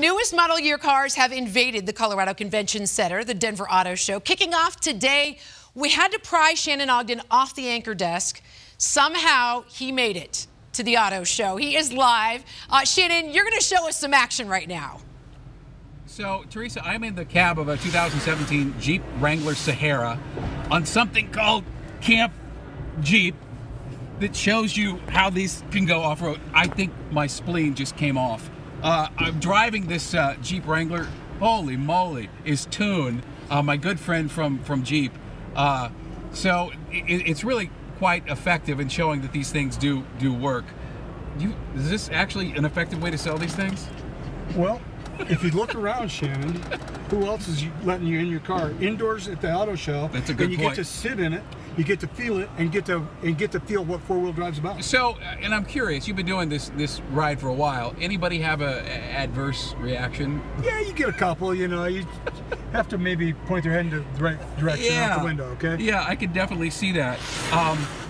newest model year cars have invaded the Colorado Convention Center, the Denver Auto Show. Kicking off today, we had to pry Shannon Ogden off the anchor desk. Somehow, he made it to the auto show. He is live. Shannon, you're going to show us some action right now. So, Teresa, I'm in the cab of a 2017 Jeep Wrangler Sahara on something called Camp Jeep that shows you how these can go off-road. I think my spleen just came off. I'm driving this Jeep Wrangler. Holy moly, is Toon, my good friend from Jeep. So it's really quite effective in showing that these things do work. Is this actually an effective way to sell these things? Well, if you look around, Shannon, who else is letting you in your car? Indoors at the auto show. That's a good point. And you get to sit in it, you get to feel it, and get to feel what four-wheel drive's about. So, and I'm curious, you've been doing this ride for a while. Anybody have a adverse reaction? Yeah, you get a couple. You know, you have to maybe point their head in the right direction out the window. Okay. Yeah, I could definitely see that.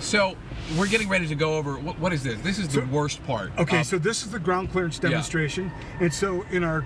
So we're getting ready to go over. What is this? This is the worst part. Okay, so this is the ground clearance demonstration, and so in our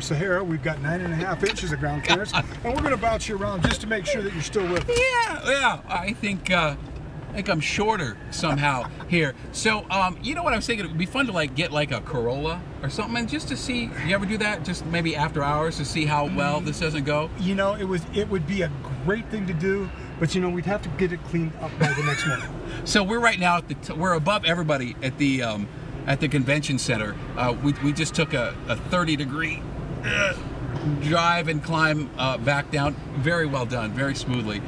Sahara, we've got 9.5 inches of ground clearance, and we're going to bounce you around just to make sure that you're still with us. Yeah. I think I'm shorter somehow here. So, you know what I was thinking? It would be fun to get a Corolla or something, and just to see. You ever do that? Just maybe after hours to see how well this doesn't go. You know, it would be a great thing to do, but you know, we'd have to get it cleaned up by the next morning. So we're right now at we're above everybody at the convention center. We just took a 30-degree drive and climb back down. Very well done, very smoothly.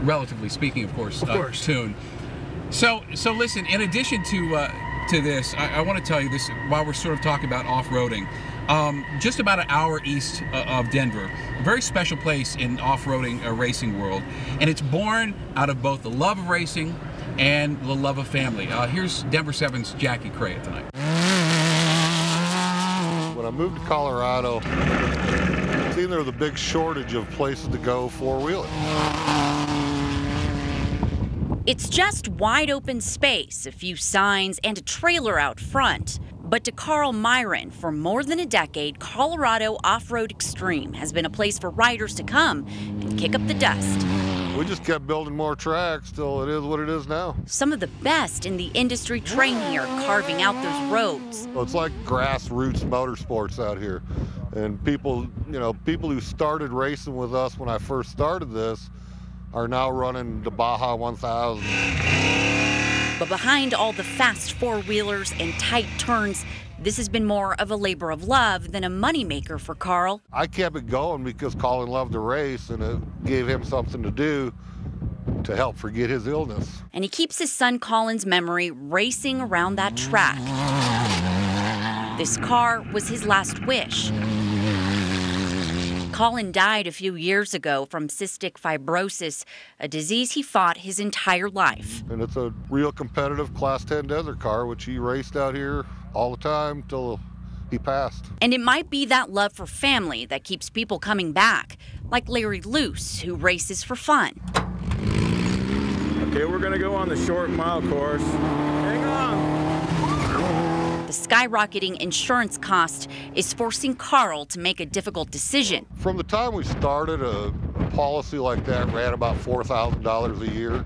Relatively speaking, of course. Toon. So listen. In addition to this, I want to tell you this while we're sort of talking about off-roading. Just about an hour east of Denver, a very special place in off-roading racing world, and it's born out of both the love of racing and the love of family. Here's Denver 7's Jackie Crea tonight. When I moved to Colorado, I seen there was a big shortage of places to go four-wheeling. It's just wide open space, a few signs, and a trailer out front. But to Carl Myron, for more than a decade, Colorado Off-Road Extreme has been a place for riders to come and kick up the dust. We just kept building more tracks till it is what it is now. Some of the best in the industry train here, carving out those roads. Well, it's like grassroots motorsports out here. And people who started racing with us when I first started this are now running the Baja 1000. But behind all the fast four-wheelers and tight turns, this has been more of a labor of love than a moneymaker for Carl. I kept it going because Colin loved to race, and it gave him something to do to help forget his illness. And he keeps his son Colin's memory racing around that track. This car was his last wish. Colin died a few years ago from cystic fibrosis, a disease he fought his entire life. And it's a real competitive Class 10 desert car, which he raced out here all the time till he passed. And it might be that love for family that keeps people coming back, like Larry Luce, who races for fun. Okay, we're gonna go on the short mile course. Hang on. The skyrocketing insurance cost is forcing Carl to make a difficult decision. From the time we started, a policy like that ran about $4,000 a year.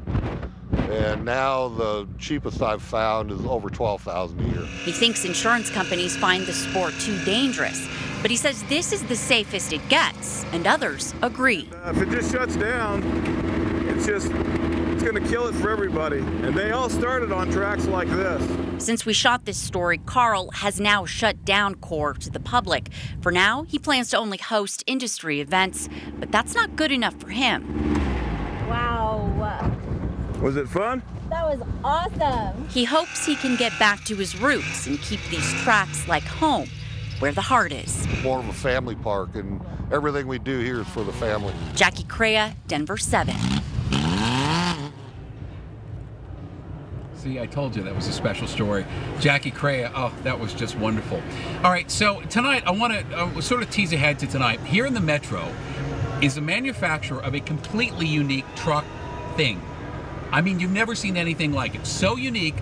And now the cheapest I've found is over $12,000 a year. He thinks insurance companies find the sport too dangerous, but he says this is the safest it gets, and others agree. If it just shuts down, it's going to kill it for everybody. And they all started on tracks like this. Since we shot this story, Carl has now shut down CORE to the public. For now, he plans to only host industry events, but that's not good enough for him. Wow. Was it fun? That was awesome. He hopes he can get back to his roots and keep these tracks like home, where the heart is. More of a family park, and everything we do here is for the family. Jackie Crea, Denver 7. See, I told you that was a special story. Jackie Crea, oh, that was just wonderful. All right, so tonight I want to sort of tease ahead to tonight. Here in the Metro is a manufacturer of a completely unique truck thing. I mean, you've never seen anything like it. So unique,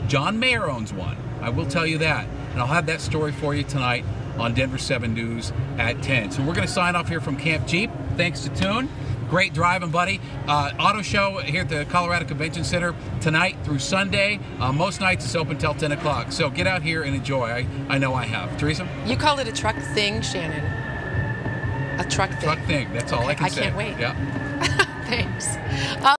John Mayer owns one. I will tell you that. and I'll have that story for you tonight on Denver 7 News at 10. So we're going to sign off here from Camp Jeep. Thanks to Toon. Great driving, buddy. Auto show here at the Colorado Convention Center tonight through Sunday. Most nights it's open till 10 o'clock. So get out here and enjoy. I know I have. Teresa? You call it a truck thing, Shannon. A truck thing. Truck thing. That's all I can say. I can't wait. Yeah. Thanks.